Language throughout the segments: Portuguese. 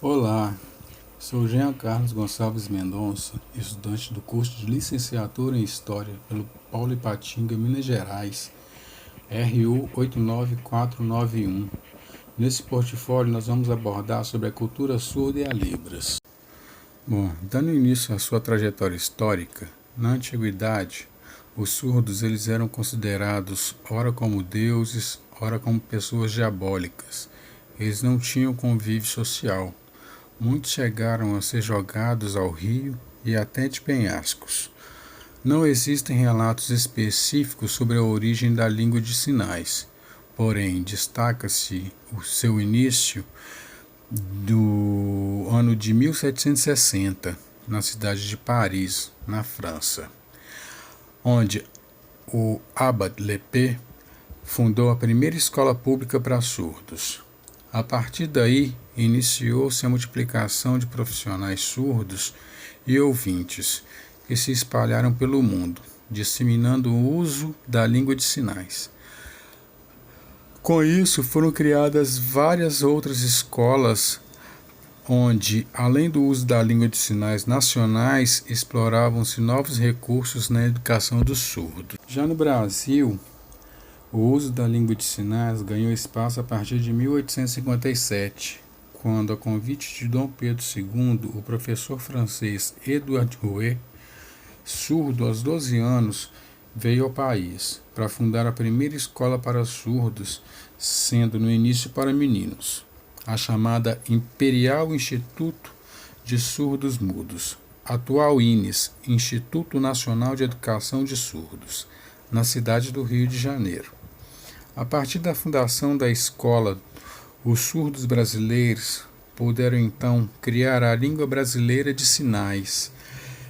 Olá, sou Jean Carlos Gonçalves Mendonça, estudante do curso de Licenciatura em História pelo Paulo Ipatinga, Minas Gerais, RU 89491. Nesse portfólio nós vamos abordar sobre a cultura surda e a Libras. Bom, dando início à sua trajetória histórica, na antiguidade, os surdos eles eram considerados ora como deuses, ora como pessoas diabólicas. Eles não tinham convívio social. Muitos chegaram a ser jogados ao rio e até de penhascos. Não existem relatos específicos sobre a origem da língua de sinais, porém destaca-se o seu início do ano de 1760, na cidade de Paris, na França, onde o Abbé Lepée fundou a primeira escola pública para surdos. A partir daí, iniciou-se a multiplicação de profissionais surdos e ouvintes, que se espalharam pelo mundo, disseminando o uso da língua de sinais. Com isso, foram criadas várias outras escolas onde, além do uso da língua de sinais nacionais, exploravam-se novos recursos na educação dos surdos. Já no Brasil, o uso da língua de sinais ganhou espaço a partir de 1857, quando, a convite de Dom Pedro II, o professor francês Edouard Rouet, surdo aos 12 anos, veio ao país para fundar a primeira escola para surdos, sendo no início para meninos, a chamada Imperial Instituto de Surdos Mudos, atual INES, Instituto Nacional de Educação de Surdos, na cidade do Rio de Janeiro. A partir da fundação da escola, os surdos brasileiros puderam então criar a língua brasileira de sinais,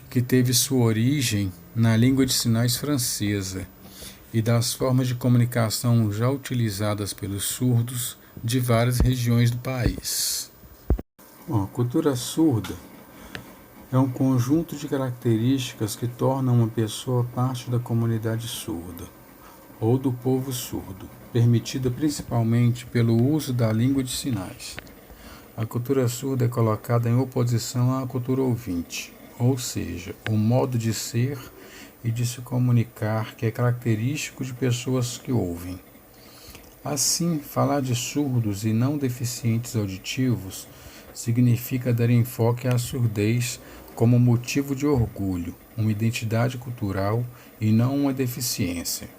que teve sua origem na língua de sinais francesa e das formas de comunicação já utilizadas pelos surdos de várias regiões do país. Bom, a cultura surda é um conjunto de características que tornam uma pessoa parte da comunidade surda ou do povo surdo, permitida principalmente pelo uso da língua de sinais. A cultura surda é colocada em oposição à cultura ouvinte, ou seja, o modo de ser e de se comunicar que é característico de pessoas que ouvem. Assim, falar de surdos e não deficientes auditivos significa dar enfoque à surdez como motivo de orgulho, uma identidade cultural e não uma deficiência.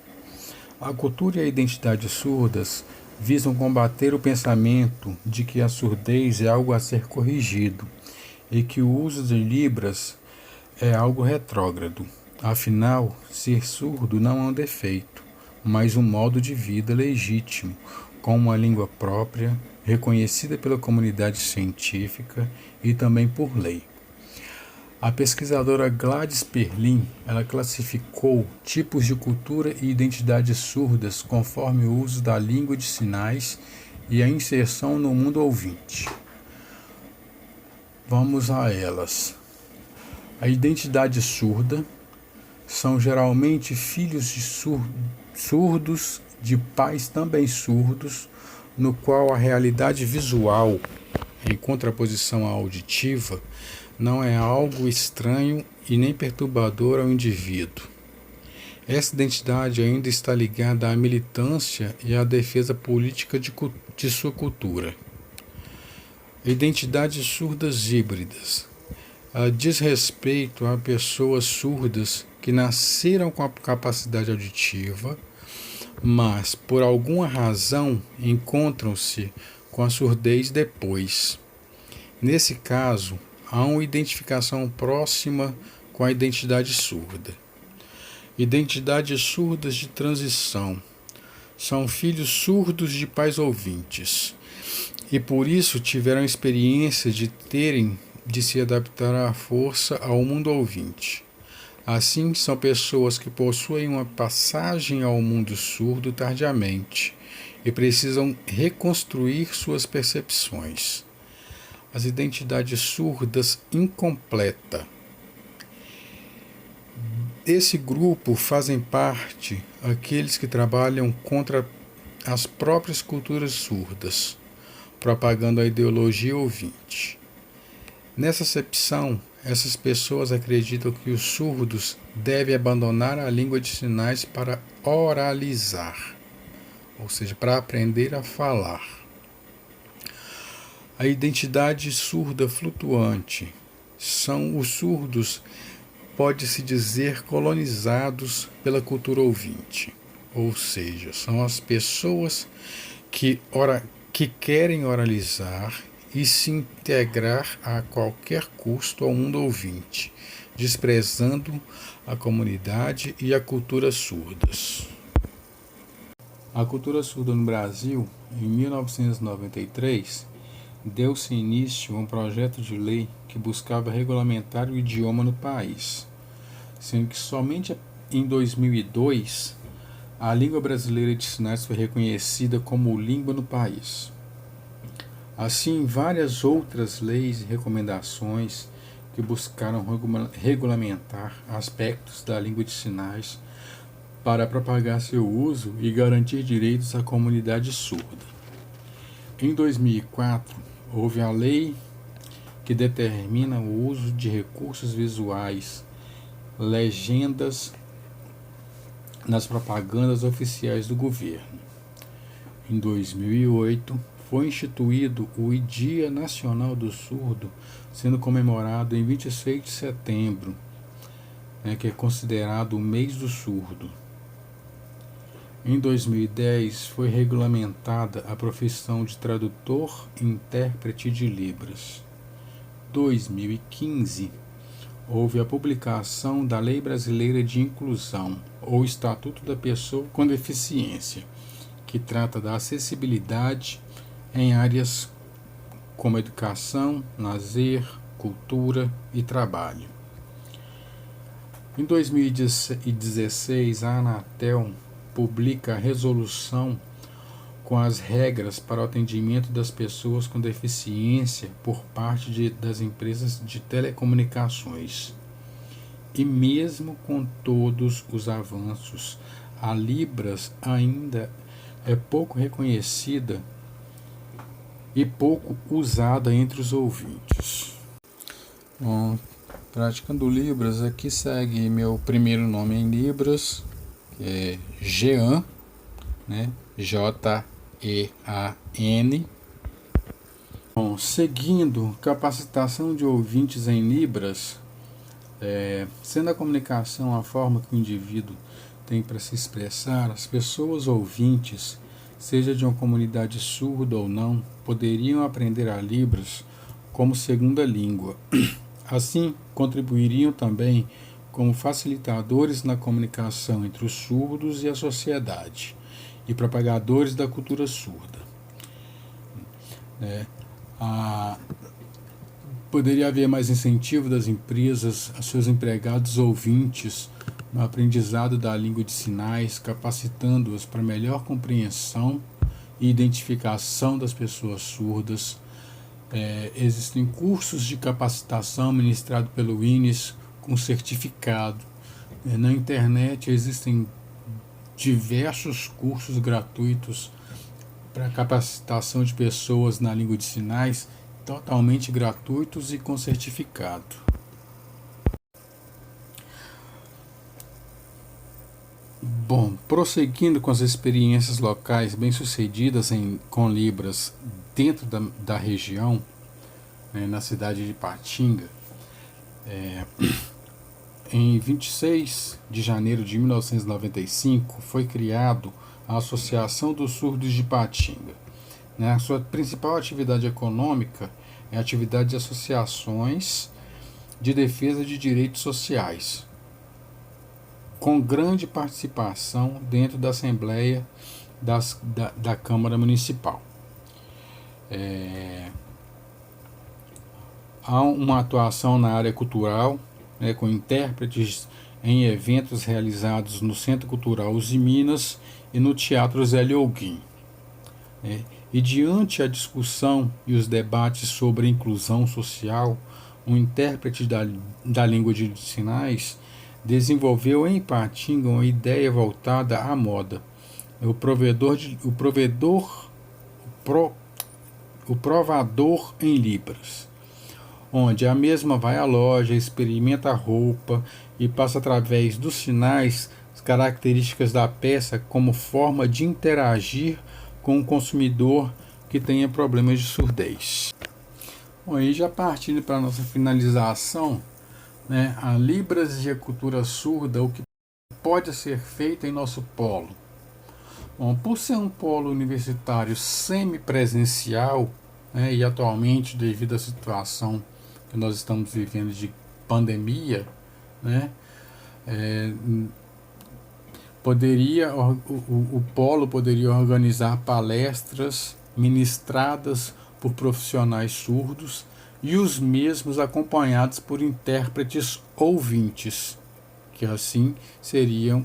A cultura e a identidade surdas visam combater o pensamento de que a surdez é algo a ser corrigido e que o uso de libras é algo retrógrado. Afinal, ser surdo não é um defeito, mas um modo de vida legítimo, com uma língua própria, reconhecida pela comunidade científica e também por lei. A pesquisadora Gladys Perlin, ela classificou tipos de cultura e identidade surdas conforme o uso da língua de sinais e a inserção no mundo ouvinte. Vamos a elas. A identidade surda são geralmente filhos de surdos de pais também surdos, no qual a realidade visual, em contraposição à auditiva, não é algo estranho e nem perturbador ao indivíduo. Essa identidade ainda está ligada à militância e à defesa política de sua cultura. Identidades surdas híbridas. Diz respeito a pessoas surdas que nasceram com a capacidade auditiva, mas por alguma razão encontram-se com a surdez depois. Nesse caso, há uma identificação próxima com a identidade surda. Identidades surdas de transição. São filhos surdos de pais ouvintes e por isso tiveram a experiência de se adaptar à força ao mundo ouvinte. Assim, são pessoas que possuem uma passagem ao mundo surdo tardiamente e precisam reconstruir suas percepções. As identidades surdas incompleta. Desse grupo fazem parte aqueles que trabalham contra as próprias culturas surdas, propagando a ideologia ouvinte. Nessa acepção, essas pessoas acreditam que os surdos devem abandonar a língua de sinais para oralizar, ou seja, para aprender a falar. A identidade surda flutuante são os surdos, pode-se dizer, colonizados pela cultura ouvinte, ou seja, são as pessoas que querem oralizar e se integrar a qualquer custo ao mundo ouvinte, desprezando a comunidade e a cultura surdas. A cultura surda no Brasil, em 1993, deu-se início a um projeto de lei que buscava regulamentar o idioma no país, sendo que somente em 2002 a língua brasileira de sinais foi reconhecida como língua no país. Assim, várias outras leis e recomendações que buscaram regulamentar aspectos da língua de sinais para propagar seu uso e garantir direitos à comunidade surda. Em 2004, houve a lei que determina o uso de recursos visuais, legendas nas propagandas oficiais do governo. Em 2008, foi instituído o Dia Nacional do Surdo, sendo comemorado em 26 de setembro, que é considerado o mês do surdo. Em 2010, foi regulamentada a profissão de tradutor e intérprete de Libras. 2015, houve a publicação da Lei Brasileira de Inclusão, ou Estatuto da Pessoa com Deficiência, que trata da acessibilidade em áreas como educação, lazer, cultura e trabalho. Em 2016, a Anatel publica a resolução com as regras para o atendimento das pessoas com deficiência por parte das empresas de telecomunicações. E mesmo com todos os avanços, a Libras ainda é pouco reconhecida e pouco usada entre os ouvintes. Bom, praticando Libras, aqui segue meu primeiro nome em Libras, que é Jean, né? Jean. Bom, seguindo, capacitação de ouvintes em Libras, sendo a comunicação a forma que o indivíduo tem para se expressar, as pessoas ouvintes, seja de uma comunidade surda ou não, poderiam aprender a Libras como segunda língua. Assim, contribuiriam também como facilitadores na comunicação entre os surdos e a sociedade, e propagadores da cultura surda. Poderia haver mais incentivo das empresas a seus empregados ouvintes no aprendizado da língua de sinais, capacitando-os para melhor compreensão e identificação das pessoas surdas. Existem cursos de capacitação ministrados pelo INES com certificado. Na internet existem diversos cursos gratuitos para capacitação de pessoas na língua de sinais, totalmente gratuitos e com certificado. Bom, prosseguindo com as experiências locais bem-sucedidas com Libras dentro da região, na cidade de Ipatinga, em 26 de janeiro de 1995, foi criado a Associação dos Surdos de Ipatinga. A sua principal atividade econômica é a atividade de associações de defesa de direitos sociais, com grande participação dentro da Assembleia da Câmara Municipal. Há uma atuação na área cultural, com intérpretes em eventos realizados no Centro Cultural Uzi Minas e no Teatro Zé Lioguin. E diante a discussão e os debates sobre a inclusão social, um intérprete da língua de sinais desenvolveu em Ipatinga uma ideia voltada à moda. O o provador em Libras, onde a mesma vai à loja, experimenta a roupa e passa através dos sinais as características da peça como forma de interagir com o consumidor que tenha problemas de surdez. Bom, aí já partindo para a nossa finalização, né, a Libras e a cultura surda, o que pode ser feito em nosso polo. Bom, por ser um polo universitário semipresencial, né, e atualmente devido à situação que nós estamos vivendo de pandemia, né, o polo poderia organizar palestras ministradas por profissionais surdos e os mesmos acompanhados por intérpretes ouvintes, que assim seria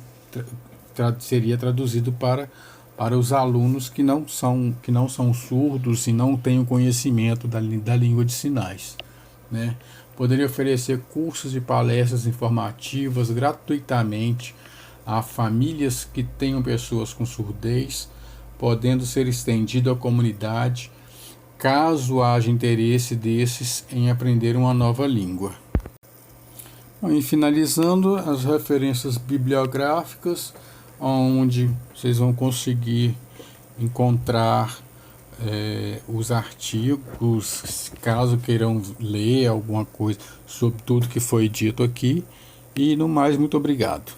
traduzido para os alunos que não são surdos e não têm o conhecimento da língua de sinais, né? Poderia oferecer cursos e palestras informativas gratuitamente a famílias que tenham pessoas com surdez, podendo ser estendido à comunidade, caso haja interesse desses em aprender uma nova língua. Bom, e finalizando, as referências bibliográficas, onde vocês vão conseguir encontrar os artigos, caso queiram ler alguma coisa sobre tudo que foi dito aqui. E no mais, muito obrigado.